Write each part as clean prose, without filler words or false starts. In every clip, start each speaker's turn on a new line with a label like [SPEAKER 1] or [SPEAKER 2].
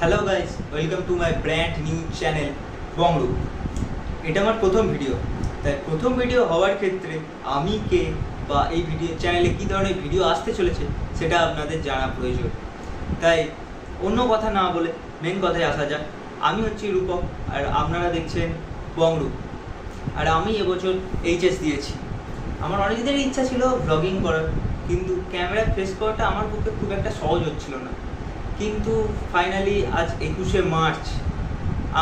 [SPEAKER 1] Hello guys, welcome to my brand new channel বংরু। এটা আমার প্রথম ভিডিও, তাই প্রথম ভিডিও হওয়ার ক্ষেত্রে আমি কে বা এই ভিডিও চ্যানেলে কী ধরনের ভিডিও আসতে চলেছে সেটা আপনাদের জানা প্রয়োজন। তাই অন্য কথা না বলে মেন কথায় আসা যাক। আমি হচ্ছি রূপক আর আপনারা দেখছেন বংরু। আর আমি এবছর এইচএস দিয়েছি। আমার অনেক দিনের ইচ্ছা ছিল ব্লগিং করার, কিন্তু ক্যামেরায় ফেস করাটা আমার পক্ষে খুব একটা সহজ হচ্ছিল না। কিন্তু ফাইনালি আজ 21শে মার্চ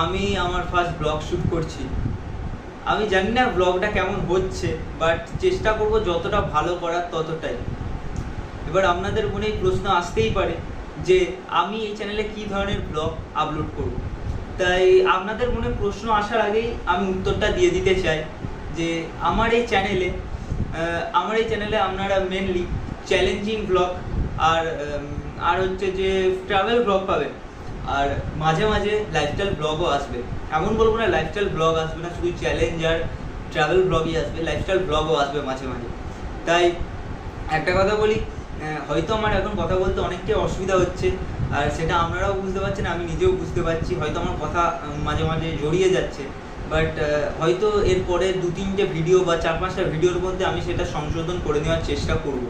[SPEAKER 1] আমি আমার ফার্স্ট ব্লগ শ্যুট করছি। আমি জানি না ব্লগটা কেমন হচ্ছে, বাট চেষ্টা করব যতটা ভালো করার ততটাই। এবার আপনাদের মনে এই প্রশ্ন আসতেই পারে যে আমি এই চ্যানেলে কী ধরনের ব্লগ আপলোড করব। তাই আপনাদের মনে প্রশ্ন আসার আগেই আমি উত্তরটা দিয়ে দিতে চাই যে আমার এই চ্যানেলে আপনারা মেনলি চ্যালেঞ্জিং ব্লগ আর হচ্ছে যে ট্রাভেল ব্লগ পাবেন, আর মাঝে মাঝে লাইফস্টাইল ব্লগও আসবে। এমন বলবো না লাইফস্টাইল ব্লগ আসবে না, শুধু চ্যালেঞ্জ আর ট্রাভেল ব্লগই আসবে, লাইফস্টাইল ব্লগও আসবে মাঝে মাঝে। তাই একটা কথা বলি, হয়তো আমার এখন কথা বলতে অনেকটাই অসুবিধা হচ্ছে, আর সেটা আপনারাও বুঝতে পারছেন, আমি নিজেও বুঝতে পারছি। হয়তো আমার কথা মাঝে মাঝে জড়িয়ে যাচ্ছে, বাট হয়তো এর পরের 2-3টে ভিডিও বা 4-5টা ভিডিওর মধ্যে আমি সেটা সংশোধন করে নেওয়ার চেষ্টা করব।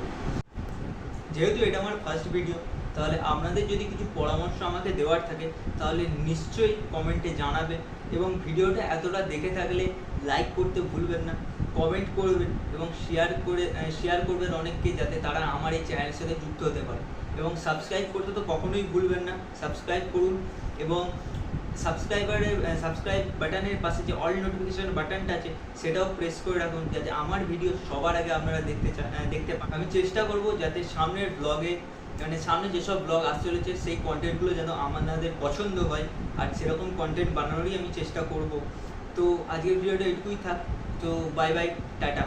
[SPEAKER 1] যেহেতু এটা আমার ফার্স্ট ভিডিও, তাহলে আপনাদের যদি কিছু পরামর্শ আমাকে দেওয়ার থাকে তাহলে নিশ্চয়ই কমেন্টে জানাবেন, এবং ভিডিওটা এতটা দেখে থাকলে লাইক করতে ভুলবেন না, কমেন্ট করবেন এবং শেয়ার করবেন অনেককে, যাতে তারা আমার এই চ্যানেলের সাথে যুক্ত হতে পারে। এবং সাবস্ক্রাইব করতে তো কখনোই ভুলবেন না, সাবস্ক্রাইব করুন। এবং সাবস্ক্রাইব বাটনের পাশে যে অল নোটিফিকেশন বাটনটা আছে সেটাও প্রেস করে রাখুন, যাতে আমার ভিডিও সবার আগে আপনারা দেখতে পান। আমি চেষ্টা করব যাতে সামনের ব্লগে, সামনে যেসব ব্লগ আসতে চলেছে সেই কন্টেন্টগুলো যেন আপনাদের পছন্দ হয়, আর সেরকম কন্টেন্ট বানানোরই আমি চেষ্টা করব। তো আজকের ভিডিওটা এটুকুই থাক। তো বাই বাই, টাটা।